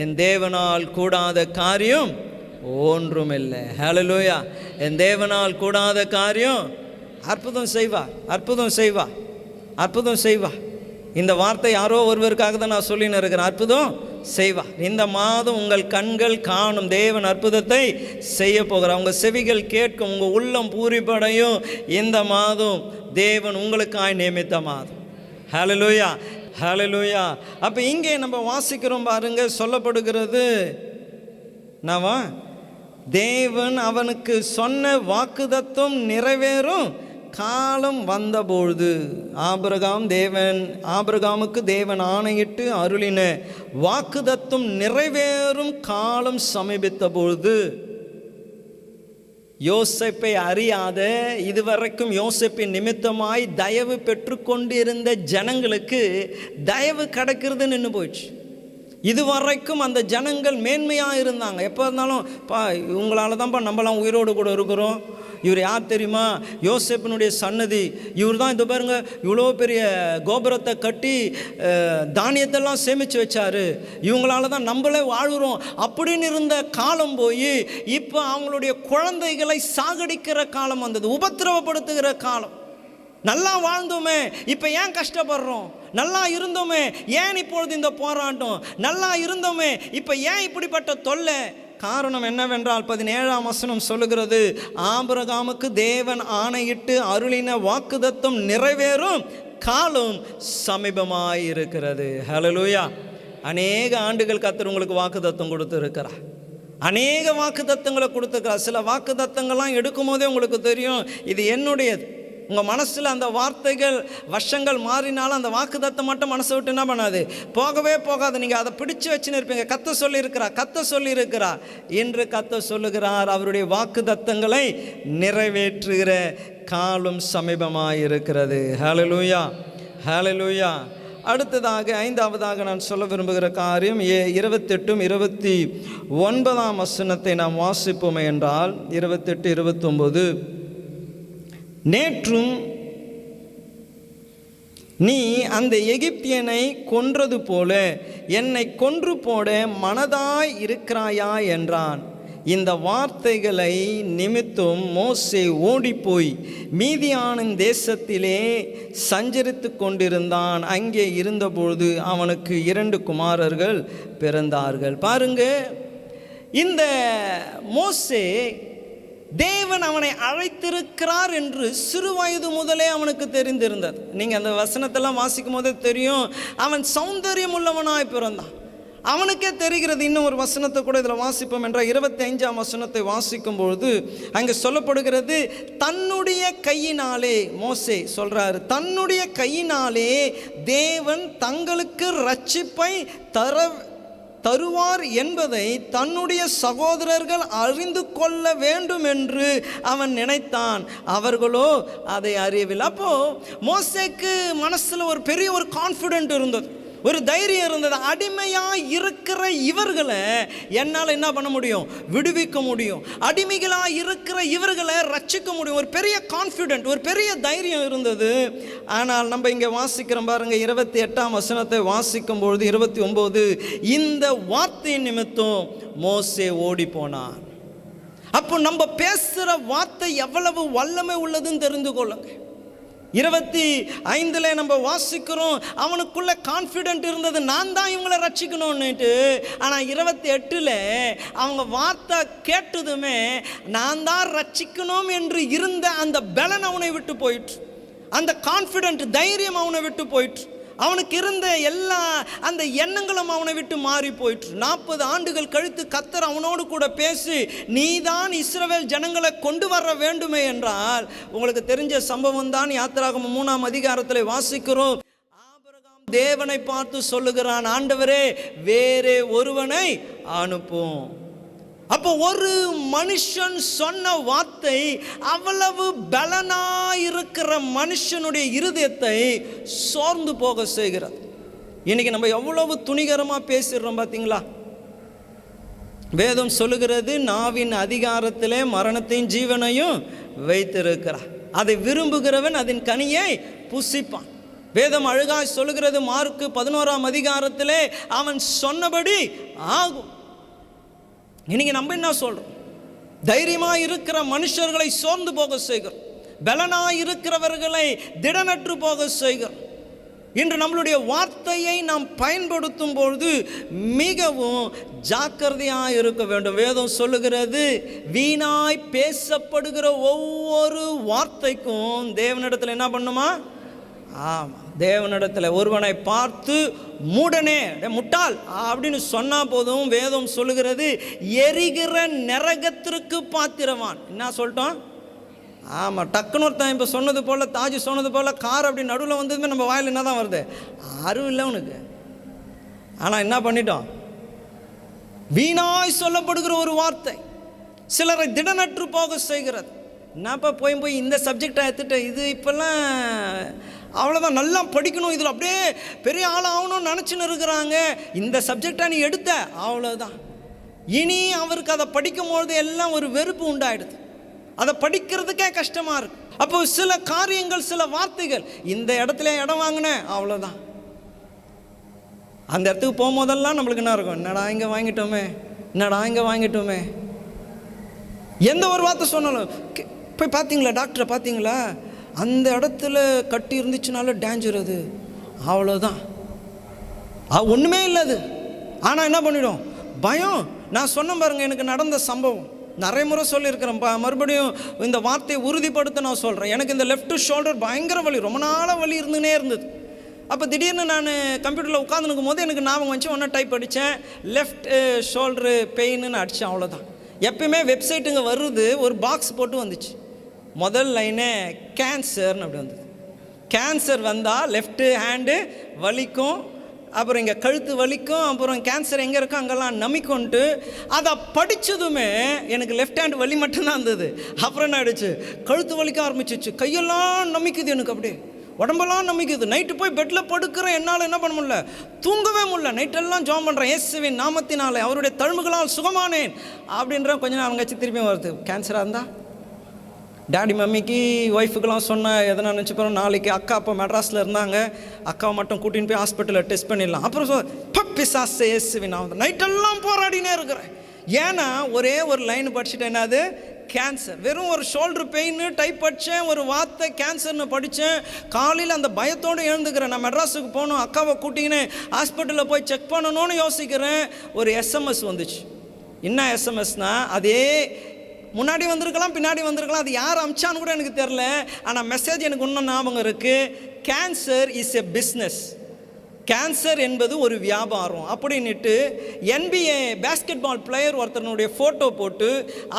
என் தேவனால் கூடாத காரியம் ஒன்றுமில்லை. ஹல்லேலூயா. என் தேவனால் கூடாத காரியம் அற்புதம் செய்வார், அற்புதம் செய்வார், அற்புதம் செய்வார். இந்த வார்த்தை யாரோ ஒருவருக்காக தான் நான் சொல்லின்னு இருக்கிறேன். அற்புதம் செய்வார். இந்த மாதம் உங்கள் கண்கள் காணும் தேவன் அற்புதத்தை செய்ய போகிறார். உங்கள் செவிகள் கேட்கும், உங்கள் உள்ளம் பூரிப்படையும். இந்த மாதம் தேவன் உங்களுக்காய் நியமித்த மாதம். ஹல்லேலூயா, ஹல்லேலூயா. அப்போ இங்கே நம்ம வாசிக்கிறோம் பாருங்க, சொல்லப்படுகிறது நாவா தேவன் அவனுக்கு சொன்ன வாக்குத்தத்தம் நிறைவேறும் காலம் வந்தபொழுது. ஆபிரகாமுக்கு தேவன் ஆணையிட்டு அருளின வாக்குத்தத்தம் நிறைவேறும் காலம் சமீபித்த பொழுது, யோசேப்பை அறியாத, இதுவரைக்கும் யோசேப்பின் நிமித்தமாய் தயவு பெற்று கொண்டிருந்த ஜனங்களுக்கு தயவு கிடைக்கிறது நின்று போயிடுச்சு. இதுவரைக்கும் அந்த ஜனங்கள் மேன்மையாக இருந்தாங்க. எப்போ இருந்தாலும் இவங்களால தான்ப்பா நம்மளாம் உயிரோடு கூட இருக்கிறோம். இவர் யார் தெரியுமா? யோசேப்பினுடைய சன்னதி. இவர் தான் இது பாருங்க, இவ்வளோ பெரிய கோபுரத்தை கட்டி தானியத்தெல்லாம் சேமித்து வச்சார். இவங்களால தான் நம்மளே வாழ்கிறோம் அப்படின்னு இருந்த காலம் போய் இப்போ அவங்களுடைய குழந்தைகளை சாகடிக்கிற காலம் வந்தது, உபத்திரவப்படுத்துகிற காலம். நல்லா வாழ்ந்தோமே, இப்போ ஏன் கஷ்டப்படுறோம்? நல்லா இருந்தோமே, ஏன் இப்பொழுது இந்த போராட்டம்? நல்லா இருந்தோமே, இப்போ ஏன் இப்படிப்பட்ட தொல்லை? காரணம் என்னவென்றால் 17ஆம் வசனம் சொல்லுகிறது, ஆபிரகாமுக்கு தேவன் ஆணையிட்டு அருளின வாக்குத்தத்தம் நிறைவேறும் காலம் சமீபமாய் இருக்கிறது. ஹல்லேலூயா. அநேக ஆண்டுகள் கர்த்தர் உங்களுக்கு வாக்குத்தத்தம் கொடுத்துருக்கிறார். அநேக வாக்குத்தத்தங்களை கொடுத்துருக்கிறார். சில வாக்குத்தத்தங்கள்லாம் எடுக்கும் போதே உங்களுக்கு தெரியும் இது என்னுடையது. உங்கள் மனசில் அந்த வார்த்தைகள் வருஷங்கள் மாறினாலும் அந்த வாக்குத்தத்தம் மட்டும் மனசை விட்டு என்ன பண்ணாது, போகவே போகாது. நீங்கள் அதை பிடிச்சு வச்சுன்னு இருப்பீங்க. கர்த்தர் சொல்லியிருக்கிறார், கர்த்தர் சொல்லியிருக்கிறார். இன்று கர்த்தர் சொல்லுகிறார், அவருடைய வாக்குத்தத்தங்களை நிறைவேற்றுகிற காலம் சமீபமாக இருக்கிறது. ஹல்லேலூயா, ஹல்லேலூயா. அடுத்ததாக 5ஆவதாக நான் சொல்ல விரும்புகிற காரியம் 28 29ஆம் வசனத்தை நாம் வாசிப்போமே என்றால், 28 29, நேற்றும் நீ அந்த எகிப்தியனை கொன்றது போல என்னை கொன்று போட மனதாய் இருக்கிறாயா என்றான். இந்த வார்த்தைகளை நிமித்தம் மோசே ஓடிப்போய் மீதியானின் தேசத்திலே சஞ்சரித்து கொண்டிருந்தான். அங்கே இருந்தபொழுது அவனுக்கு 2 குமாரர்கள் பிறந்தார்கள். பாருங்க, இந்த மோசே தேவன் அவனை அழைத்திருக்கிறார் என்று சிறு வயது முதலே அவனுக்கு தெரிந்திருந்தது. நீங்கள் அந்த வசனத்தெல்லாம் வாசிக்கும் போதே தெரியும், அவன் சௌந்தரியம் உள்ளவனாய் பிறந்தான். அவனுக்கே தெரிகிறது. இன்னும் ஒரு வசனத்தை கூட இதில் வாசிப்போம் என்றால் 25ஆம் வசனத்தை வாசிக்கும் பொழுது அங்கே சொல்லப்படுகிறது, தன்னுடைய கையினாலே, மோசே சொல்றாரு, தன்னுடைய கையினாலே தேவன் தங்களுக்கு இரட்சிப்பை தருவார் என்பதை தன்னுடைய சகோதரர்கள் அறிந்து கொள்ள வேண்டும் என்று அவன் நினைத்தான். அவர்களோ அதை அறியவில்லை. அப்போ மோசேக்கு மனசுல ஒரு பெரிய ஒரு கான்ஃபிடென்ட் இருந்தது, ஒரு தைரியம் இருந்தது. அடிமையாக இருக்கிற இவர்களை என்னால் என்ன பண்ண முடியும், விடுவிக்க முடியும். அடிமைகளாக இருக்கிற இவர்களை ரட்சிக்க முடியும். ஒரு பெரிய கான்ஃபிடென்ட், ஒரு பெரிய தைரியம் இருந்தது. ஆனால் நம்ம இங்கே வாசிக்கிறோம் பாருங்க, 28ஆம் வசனத்தை வாசிக்கும் பொழுது 29, இந்த வார்த்தையின் நிமித்தம் மோசே ஓடி போனான். அப்போ நம்ம பேசுகிற வார்த்தை எவ்வளவு வல்லமை உள்ளதுன்னு தெரிந்து கொள்ளுங்க. 25 நம்ம வாசிக்கிறோம், அவனுக்குள்ள கான்ஃபிடென்ட் இருந்தது, நான் தான் இவங்களை ரட்சிக்கணும்னுட்டு. ஆனால் 28 அவங்க வார்த்தை கேட்டதுமே நான் தான் ரட்சிக்கணும் என்று இருந்த அந்த பலன் அவனை விட்டு போயிற்று. அந்த கான்ஃபிடென்ட், தைரியம் அவனை விட்டு போயிற்று. அவனுக்கு இருந்த எல்லா அந்த எண்ணங்களும் அவனை விட்டு மாறி போயிற்று. 40 ஆண்டுகள் கழித்து கர்த்தர் அவனோடு கூட பேசி, நீதான் இஸ்ரவேல் ஜனங்களை கொண்டு வர வேண்டுமே என்றால், உங்களுக்கு தெரிஞ்ச சம்பவம் தான். யாத்திராகமம் 3ஆம் அதிகாரத்தில் வாசிக்கிறோம். ஆபிரகாம் தேவனை பார்த்து சொல்லுகிறான், ஆண்டவரே வேறே ஒருவனை அனுப்பும். அப்போ ஒரு மனுஷன் சொன்ன வார்த்தை அவ்வளவு பலனாயிருக்கிற மனுஷனுடைய இருதயத்தை சோர்ந்து போக செய்கிறது. இன்னைக்கு நம்ம எவ்வளவு துணிகரமாக பேசிடுறோம் பார்த்தீங்களா? வேதம் சொல்லுகிறது, நாவின் அதிகாரத்திலே மரணத்தையும் ஜீவனையும் வைத்திருக்கிறார், அதை விரும்புகிறவன் அதன் கனியை புசிப்பான். வேதம் அழகாய் சொல்லுகிறது, மார்க்கு 11ஆம் அதிகாரத்திலே அவன் சொன்னபடி ஆகும். இன்னைக்கு நம்ம என்ன சொல்றோம்? தைரியமாக இருக்கிற மனுஷர்களை சோர்ந்து போக செய்கிறோம், பலனாய் இருக்கிறவர்களை திடனற்று போக செய்கிறோம். இன்று நம்மளுடைய வார்த்தையை நாம் பயன்படுத்தும் பொழுது மிகவும் ஜாக்கிரதையாக இருக்க வேண்டும். வேதம் சொல்லுகிறது, வீணாய் பேசப்படுகிற ஒவ்வொரு வார்த்தைக்கும் தேவனிடத்தில் என்ன பண்ணுமா? ஆமாம், தேவனிடத்தில் ஒருவனை பார்த்து மூடனே, முட்டாள் அப்படின்னு சொன்னால் போதும். வேதம் சொல்லுகிறது, எரிகிற நரகத்திற்கு பாத்திரவான். என்ன சொல்லிட்டோம்? ஆமாம், டக்குன்னு ஒருத்தன் இப்போ சொன்னது போல், தாஜி சொன்னது போல், கார் அப்படி நடுவில் வந்ததுமே நம்ம வாயில் என்ன தான் வருது? அறிவு இல்லை உனக்கு. ஆனால் என்ன பண்ணிட்டோம்? வீணாய் சொல்லப்படுகிற ஒரு வார்த்தை சிலரை திடனற்று போக செய்கிறது. என்னப்பா போய் இந்த சப்ஜெக்டை எடுத்துட்டு, இது இப்போல்லாம் அவ்வளோதான், நல்லா படிக்கணும், இதில் அப்படியே பெரிய ஆள் ஆகணும்னு நினச்சின்னு இருக்கிறாங்க. இந்த சப்ஜெக்டை நீ எடுத்த அவ்வளோதான். இனி அவருக்கு அதை படிக்கும்பொழுது எல்லாம் ஒரு வெறுப்பு உண்டாயிடுது, அதை படிக்கிறதுக்கே கஷ்டமாக இருக்கு. அப்போ சில காரியங்கள், சில வார்த்தைகள், இந்த இடத்துல இடம் வாங்கினேன் அவ்வளோதான். அந்த இடத்துக்கு போகும்போதெல்லாம் நம்மளுக்கு என்ன இருக்கும்? என்னடா இங்கே வாங்கிட்டோமே, என்னடா இங்கே வாங்கிட்டோமே. எந்த ஒரு வார்த்தை சொன்னாலும், போய் பார்த்தீங்களா டாக்டரை, பார்த்தீங்களா அந்த இடத்துல கட்டி இருந்துச்சுனால டேஞ்சர், அது அவ்வளோதான், ஒன்றுமே இல்லை அது. ஆனால் என்ன பண்ணிடும்? பயம். நான் சொன்ன பாருங்க, எனக்கு நடந்த சம்பவம் நிறைய முறை சொல்லியிருக்கிறேன். மறுபடியும் இந்த வார்த்தையை உறுதிப்படுத்த நான் சொல்கிறேன். எனக்கு இந்த லெஃப்ட் ஷோல்டர் பயங்கர வலி, ரொம்ப நாளாக வலி இருந்துனே இருந்தது. அப்போ திடீர்னு நான் கம்ப்யூட்டரில் உட்காந்துருக்கும் போது எனக்கு ஞாபகம் வச்சு ஒன்றா டைப் அடித்தேன், லெஃப்ட் ஷோல்டரு பெயின்னு அடித்தேன், அவ்வளோதான். எப்பயுமே வெப்சைட்டுங்க வருது, ஒரு பாக்ஸ் போட்டு வந்துச்சு. முதல் லைனே கேன்சர்னு அப்படி வந்தது. கேன்சர் வந்தால் லெஃப்ட்டு ஹேண்டு வலிக்கும், அப்புறம் இங்கே கழுத்து வலிக்கும், அப்புறம் கேன்சர் எங்கே இருக்கோ அங்கெல்லாம் நமிக்கொண்டு அதை படித்ததுமே எனக்கு லெஃப்ட் ஹேண்ட் வலி மட்டும்தான் இருந்தது. அப்புறம் என்ன ஆகிடுச்சு? கழுத்து வலிக்க ஆரம்பிச்சிச்சு, கையெல்லாம் நமிக்குது, எனக்கு அப்படியே உடம்பெல்லாம் நமிக்குது. நைட்டு போய் பெட்டில் படுக்கிறேன், என்னால் என்ன பண்ண முடியல, தூங்கவே முடியல. நைட்டெல்லாம் ஜாம் பண்ணுறேன், இயேசுவின் நாமத்தினாலே அவருடைய தழும்புகளால் சுகமானேன் அப்படின்ற. கொஞ்ச நேரம் கழிச்சு திரும்பியும் வருது. கேன்சராக இருந்தால் டேடி மம்மிக்கு ஒய்ஃபுக்கெல்லாம் சொன்னேன், எதனா நினச்சி போகிறோம், நாளைக்கு அக்கா அப்போ மெட்ராஸில் இருந்தாங்க, அக்காவை மட்டும் கூட்டின்னு போய் ஹாஸ்பிட்டலில் டெஸ்ட் பண்ணிடலாம். அப்புறம் பிசாசு இயேசுவின் நாமத்தில் நைட்டெல்லாம் போராடினே இருக்கிறேன். ஏன்னா ஒரே ஒரு லைன் படிச்சுட்டேன், என்னது? கேன்சர். வெறும் ஒரு ஷோல்டர் பெயின் டைப் படித்தேன், ஒரு வார்த்தை கேன்சர்னு படித்தேன். காலையில் அந்த பயத்தோடு எழுந்துக்கிறேன். நான் மெட்ராஸுக்கு போகணும், அக்காவை கூட்டிங்கன்னு ஹாஸ்பிட்டலில் போய் செக் பண்ணணும்னு யோசிக்கிறேன். ஒரு எஸ்எம்எஸ் வந்துச்சு. என்ன எஸ்எம்எஸ்னால், அதே முன்னாடி வந்திருக்கலாம், பின்னாடி வந்திருக்கலாம், அது யார் அமிச்சான்னு கூட எனக்கு தெரில. ஆனால் மெசேஜ் எனக்கு இன்னும் ஞாபகம் இருக்குது. Cancer is a business, cancer என்பது ஒரு வியாபாரம் அப்படின்ட்டு NBA பேஸ்கெட் பால் பிளேயர் ஒருத்தனுடைய ஃபோட்டோ போட்டு,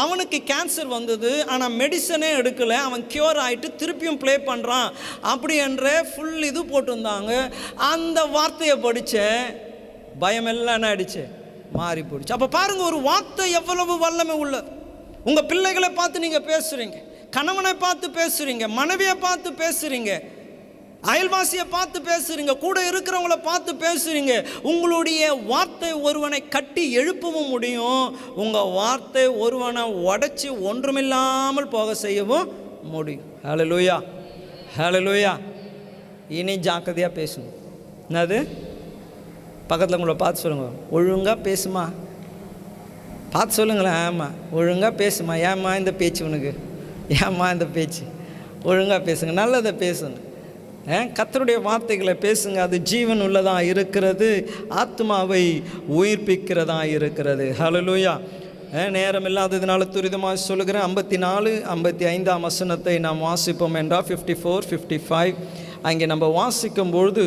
அவனுக்கு கேன்சர் வந்தது ஆனால் மெடிசனே எடுக்கலை, அவன் க்யூர் ஆகிட்டு திருப்பியும் ப்ளே பண்ணுறான் அப்படி என்ற ஃபுல் இது போட்டிருந்தாங்க. அந்த வார்த்தையை படித்தேன், பயமெல்லாம் என்ன ஆயிடுச்சு? மாறி போயிடுச்சு. அப்போ பாருங்கள், ஒரு வார்த்தை எவ்வளவு வல்லமை உள்ளது. உங்கள் பிள்ளைகளை பார்த்து நீங்கள் பேசுகிறீங்க, கணவனை பார்த்து பேசுகிறீங்க, மனைவியை பார்த்து பேசுகிறீங்க, அயல்வாசியை பார்த்து பேசுகிறீங்க, கூட இருக்கிறவங்கள பார்த்து பேசுகிறீங்க. உங்களுடைய வார்த்தை ஒருவனை கட்டி எழுப்பவும் முடியும், உங்கள் வார்த்தை ஒருவனை உடைச்சி ஒன்றுமில்லாமல் போக செய்யவும் முடியும். ஹல்லேலூயா, ஹல்லேலூயா. இனி ஜாக்கிரதையாக பேசணும். என்னது? பக்கத்தில் உங்களை பார்த்து சொல்லுங்கள், ஒழுங்காக பேசுமா, பார்த்து சொல்லுங்களேன். ஆமாம், ஒழுங்காக பேசுமா. ஏம்மா இந்த பேச்சு உனக்கு? ஏம்மா இந்த பேச்சு? ஒழுங்காக பேசுங்க, நல்லதை பேசுங்க. கர்த்தருடைய வார்த்தைகளை பேசுங்க. அது ஜீவன் உள்ளதாக இருக்கிறது, ஆத்மாவை உயிர்ப்பிக்கிறதா இருக்கிறது. ஹல்லேலூயா. நேரம் இல்லாததுனால துரிதமாக சொல்லுகிறேன். 54, 55 வசனத்தை நாம் வாசிப்போம் என்றால் 54, 55 அங்கே நம்ம வாசிக்கும் பொழுது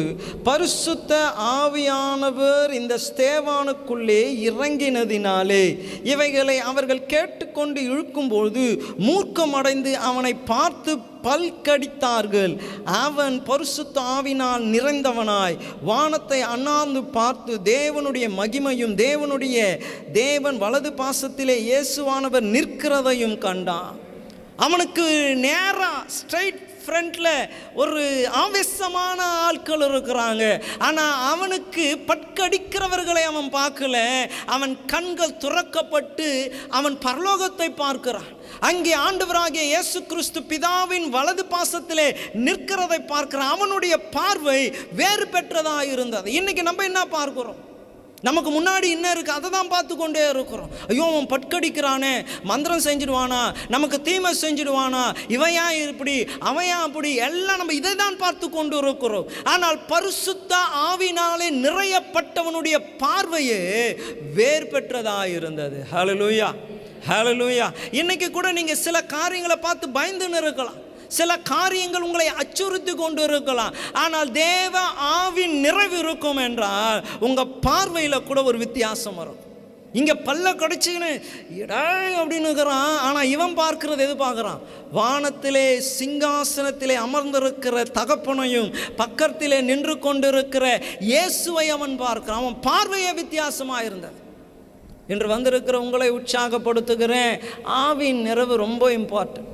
பரிசுத்த ஆவியானவர் இந்த ஸ்தேவானுக்குள்ளே இறங்கினதினாலே இவைகளை அவர்கள் கேட்டுக்கொண்டு இழுக்கும்பொழுது மூர்க்கமடைந்து அவனை பார்த்து பல்கடித்தார்கள். அவன் பரிசுத்த ஆவினால் நிறைந்தவனாய் வானத்தை அண்ணாந்து பார்த்து தேவனுடைய மகிமையும் தேவன் வலது பாசத்திலே இயேசுவானவர் நிற்கிறதையும் கண்டான். அவனுக்கு நேராக ஸ்ட்ரைட் ஃப்ரண்ட்ல ஒரு ஆவேசமான ஆட்கள் இருக்கிறாங்க. ஆனால் அவனுக்கு பட்கடிக்கிறவர்களை அவன் பார்க்கல. அவன் கண்கள் துறக்கப்பட்டு அவன் பரலோகத்தை பார்க்கிறான். அங்கே ஆண்டவராகிய இயேசு கிறிஸ்து பிதாவின் வலது பாசத்திலே நிற்கிறதை பார்க்கிறான். அவனுடைய பார்வை வேறு பெற்றதாக இருந்தது. இன்னைக்கு நம்ம என்ன பார்க்கிறோம்? நமக்கு முன்னாடி என்ன இருக்குது அதை தான் பார்த்து கொண்டே இருக்கிறோம். ஐயோ அவன் பட்கடிக்கிறானே, மந்திரம் செஞ்சிடுவானா, நமக்கு தீமை செஞ்சிடுவானா, இவையா இப்படி அவையா அப்படி, எல்லாம் நம்ம இதை தான் பார்த்து கொண்டு இருக்கிறோம். ஆனால் பரிசுத்த ஆவினாலே நிறையப்பட்டவனுடைய பார்வையே வேறு பெற்றதாக இருந்தது. ஹல்லேலூயா, ஹல்லேலூயா. இன்னைக்கு கூட நீங்கள் சில காரியங்களை பார்த்து பயந்துன்னு இருக்கலாம். சில காரியங்கள் உங்களை அச்சுறுத்தி கொண்டு இருக்கலாம். ஆனால் தேவ ஆவின் நிறைவு இருக்கும் என்றால் உங்கள் பார்வையில் கூட ஒரு வித்தியாசம் வரும். இங்கே பல்ல கடிச்சுன்னு அப்படின்னு இருக்கிறான். ஆனால் இவன் பார்க்கிறது எது பார்க்குறான்? வானத்திலே சிங்காசனத்திலே அமர்ந்திருக்கிற தகப்பனையும் பக்கத்திலே நின்று கொண்டிருக்கிற இயேசுவை அவன் பார்க்கிறான். அவன் பார்வையே வித்தியாசமாக இருந்தது. இன்று வந்திருக்கிற உங்களை உற்சாகப்படுத்துகிறேன். ஆவின் நிறைவு ரொம்ப இம்பார்ட்டன்ட்.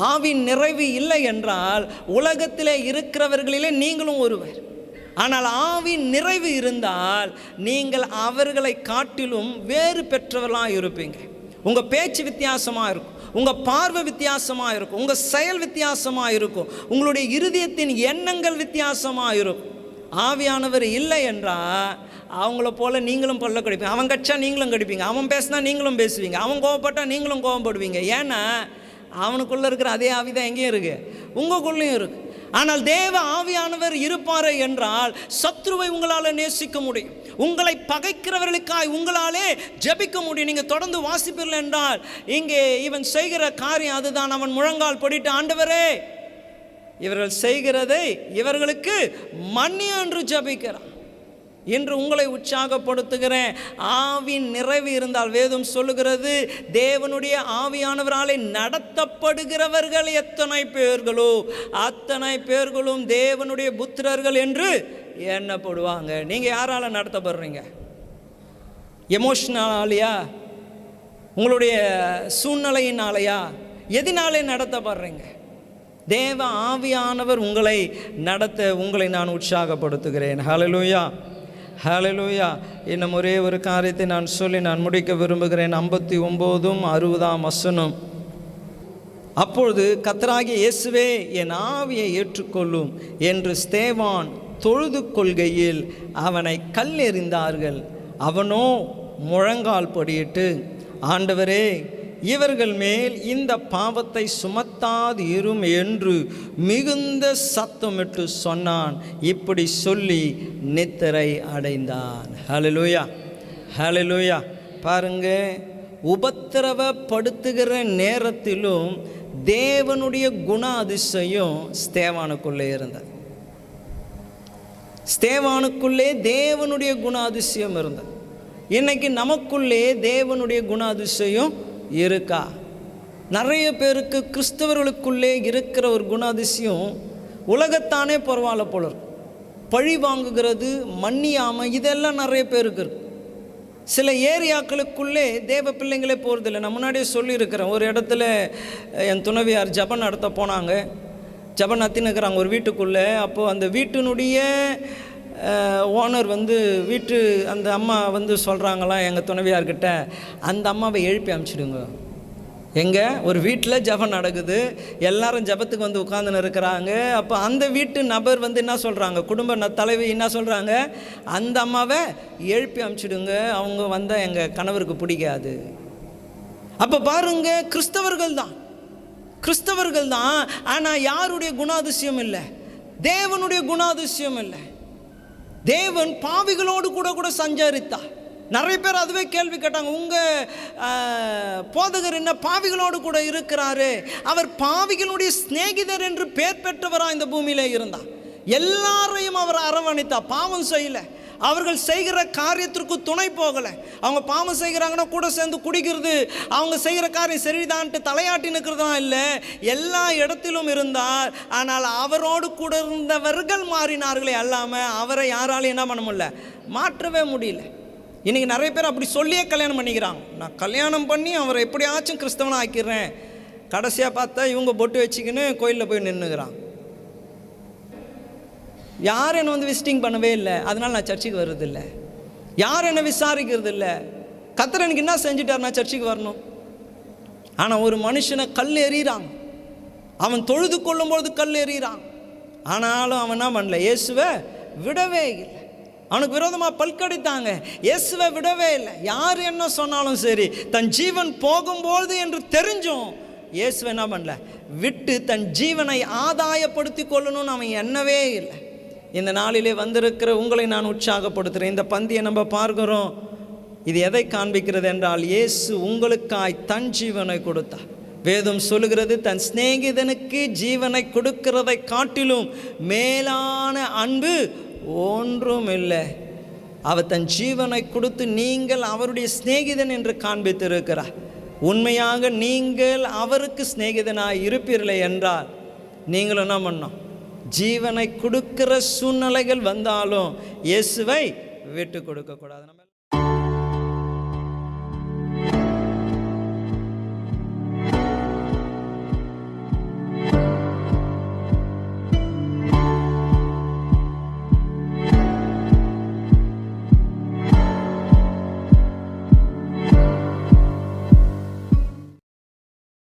ஆவின் நிறைவு இல்லை என்றால் உலகத்திலே இருக்கிறவர்களிலே நீங்களும் ஒருவர். ஆனால் ஆவின் நிறைவு இருந்தால் நீங்கள் அவர்களை காட்டிலும் வேறு பெற்றவர்களாக இருப்பீங்க. உங்கள் பேச்சு வித்தியாசமாக இருக்கும், உங்கள் பார்வை வித்தியாசமாக இருக்கும், உங்கள் செயல் வித்தியாசமாக இருக்கும், உங்களுடைய இருதயத்தின் எண்ணங்கள் வித்தியாசமாக இருக்கும். ஆவியானவர் இல்லை என்றால் அவங்கள போல் நீங்களும் பல்ல கடிப்பீங்க. அவன் கடிச்சா நீங்களும் கடிப்பீங்க, அவன் பேசினா நீங்களும் பேசுவீங்க, அவன் கோவப்பட்டால் நீங்களும் கோவப்படுவீங்க. ஏன்னா அவனுக்குள்ளே இருக்கிற அதே ஆவி தான் எங்கேயும் இருக்குது, உங்களுக்குள்ளேயும் இருக்குது. ஆனால் தேவ ஆவியானவர் இருப்பார் என்றால் சத்ருவை உங்களால் நேசிக்க முடியும், உங்களை பகைக்கிறவர்களுக்காய் உங்களாலே ஜெபிக்க முடியும். நீங்கள் தொடர்ந்து வாசிப்பீர்கள் என்றால் இங்கே இவன் செய்கிற காரியம் அதுதான். அவன் முழங்கால் படிட்டு, ஆண்டவரே இவர்கள் செய்கிறதை இவர்களுக்கு மன்னியும் என்று ஜெபிக்கிறான். இன்று உங்களை உற்சாகப்படுத்துகிறேன். ஆவின் நிறைவு இருந்தால் வேதம் சொல்லுகிறது, தேவனுடைய ஆவியானவராலே நடத்தப்படுகிறவர்கள் எத்தனை பேர்களோ அத்தனை பேர்களும் தேவனுடைய புத்திரர்கள் என்று எண்ணப்படுவாங்க. நீங்கள் யாரால் நடத்தப்படுறீங்க? எமோஷனாலியா, உங்களுடைய சூழ்நிலையினாலையா, எதினாலே நடத்தப்படுறீங்க? தேவ ஆவியானவர் உங்களை நடத்த உங்களை நான் உற்சாகப்படுத்துகிறேன். ஹல்லேலூயா, ஹல்லேலூயா. இன்னும் ஒரே ஒரு காரியத்தை நான் சொல்லி நான் முடிக்க விரும்புகிறேன். 59:60 அப்பொழுது கர்த்தராகிய இயேசுவே என் ஆவியை ஏற்றுக்கொள்ளும் என்று ஸ்தேவான் தொழுது கொள்கையில் அவனை கல்லெறிந்தார்கள். அவனோ முழங்கால் படியிட்டு, ஆண்டவரே இவர்கள் மேல் இந்த பாவத்தை சுமத்தாது இரும் என்று மிகுந்த சத்தமிட்டு சொன்னான். இப்படி சொல்லி நித்திரை அடைந்தான். ஹல்லேலூயா, ஹல்லேலூயா. பாருங்க, உபத்திரவப்படுத்துகிற நேரத்திலும் தேவனுடைய குண அதிசயம் ஸ்தேவானுக்குள்ளே இருந்தது. ஸ்தேவானுக்குள்ளே தேவனுடைய குண அதிசயம் இருந்தது. இன்னைக்கு நமக்குள்ளே தேவனுடைய குண அதிசயம் இருக்கா? நிறைய பேருக்கு கிறிஸ்தவர்களுக்குள்ளே இருக்கிற ஒரு குணாதிசயம் உலகத்தானே பரவாயில்ல போல இருக்கும். பழி வாங்குகிறது, மன்னியாமை, இதெல்லாம் நிறைய பேருக்கு இருக்கு. சில ஏரியாக்களுக்குள்ளே தேவ பிள்ளைங்களே போகிறதில்லை. நான் முன்னாடியே சொல்லியிருக்கிறேன். ஒரு இடத்துல என் துணைவியார் ஜபம் நடத்த போனாங்க. ஜபம் நடத்தினுக்கிறாங்க ஒரு வீட்டுக்குள்ளே. அப்போது அந்த வீட்டினுடைய ஓனர் வீட்டு அந்த அம்மா சொல்கிறாங்களாம் எங்கள் துணைவியார்கிட்ட, அந்த அம்மாவை எழுப்பி அனுப்பிச்சிடுங்க. எங்கே ஒரு வீட்டில் ஜபம் நடக்குது, எல்லாரும் ஜபத்துக்கு உட்காந்துன்னு இருக்கிறாங்க. அப்போ அந்த வீட்டு நபர் என்ன சொல்கிறாங்க, குடும்ப தலைவி என்ன சொல்கிறாங்க, அந்த அம்மாவை எழுப்பி அனுப்பிச்சிடுங்க, அவங்க வந்தால் எங்கள் கணவருக்கு பிடிக்காது. அப்போ பாருங்க, கிறிஸ்தவர்கள் தான். ஆனால் யாருடைய குணாதிசயம் இல்லை? தேவனுடைய குணாதிசயம் இல்லை. தேவன் பாவிகளோடு கூட சஞ்சரித்தார். நிறைய பேர் அதுவே கேள்வி கேட்டாங்க, உங்கள் போதகர் என்ன பாவிகளோடு கூட இருக்கிறாரு? அவர் பாவிகளுடைய சிநேகிதர் என்று பெயர் பெற்றவராக இந்த பூமியிலே இருந்தார். எல்லாரையும் அவர் அரவணைத்தார். பாவம் செய்யல, அவர்கள் செய்கிற காரியத்திற்கு துணை போகலை. அவங்க பாவம் செய்கிறாங்கன்னா கூட சேர்ந்து குடிக்கிறது, அவங்க செய்கிற காரியம் சரிதான்ட்டு தலையாட்டி நிற்கிறதுலாம் இல்லை. எல்லா இடத்திலும் இருந்தார். ஆனால் அவரோடு கூட இருந்தவர்கள் மாறினார்களே அல்லாமல் அவரை யாராலையும் என்ன பண்ண முடியல, மாற்றவே முடியல. இன்றைக்கி நிறைய பேர் அப்படி சொல்லியே கல்யாணம் பண்ணிக்கிறாங்க. நான் கல்யாணம் பண்ணி அவரை எப்படியாச்சும் கிறிஸ்தவனை ஆக்கிடுறேன். கடைசியாக பார்த்தா இவங்க பொட்டு வச்சுக்கின்னு கோயிலில் போய் நின்றுக்கிறாங்க. யார் என்னை வந்து விசிட்டிங் பண்ணவே இல்லை, அதனால் நான் சர்ச்சுக்கு வர்றதில்லை. யார் என்னை விசாரிக்கிறது இல்லை. கர்த்தர் எனக்கு என்ன செஞ்சுட்டார், நான் சர்ச்சுக்கு வரணும். ஆனால் ஒரு மனுஷனை கல் எறிகிறாங்க, அவன் தொழுது கொள்ளும்பொழுது கல் எறிகிறான். ஆனாலும் அவன் என்ன பண்ணல, இயேசுவை விடவே இல்லை. அவனுக்கு விரோதமாக பல்கடித்தாங்க, இயேசுவை விடவே இல்லை. யார் என்ன சொன்னாலும் சரி, தன் ஜீவன் போகும்போது என்று தெரிஞ்சும் இயேசுவை என்ன பண்ணல, விட்டு தன் ஜீவனை ஆதாயப்படுத்தி கொள்ளணும்னு அவன் எண்ணவே இல்லை. இந்த நாளிலே வந்திருக்கிற உங்களை நான் உற்சாகப்படுத்துகிறேன். இந்த பந்தியை நம்ம பார்க்கிறோம். இது எதை காண்பிக்கிறது என்றால், இயேசு உங்களுக்காய் தன் ஜீவனை கொடுத்தார். வேதம் சொல்லுகிறது, தன் சிநேகிதனுக்கு ஜீவனை கொடுக்கிறதை காட்டிலும் மேலான அன்பு ஒன்றும் இல்லை. அவர் தன் ஜீவனை கொடுத்து நீங்கள் அவருடைய சிநேகிதன் என்று காண்பித்திருக்கிறார். உண்மையாக நீங்கள் அவருக்கு சிநேகிதனாக இருப்பீர்களே என்றால் நீங்களும் என்ன பண்ணணும், ஜீவனை கொடுக்கிற சூழ்நிலைகள் வந்தாலும் இயேசுவை விட்டு கொடுக்கக்கூடாது. நம்ம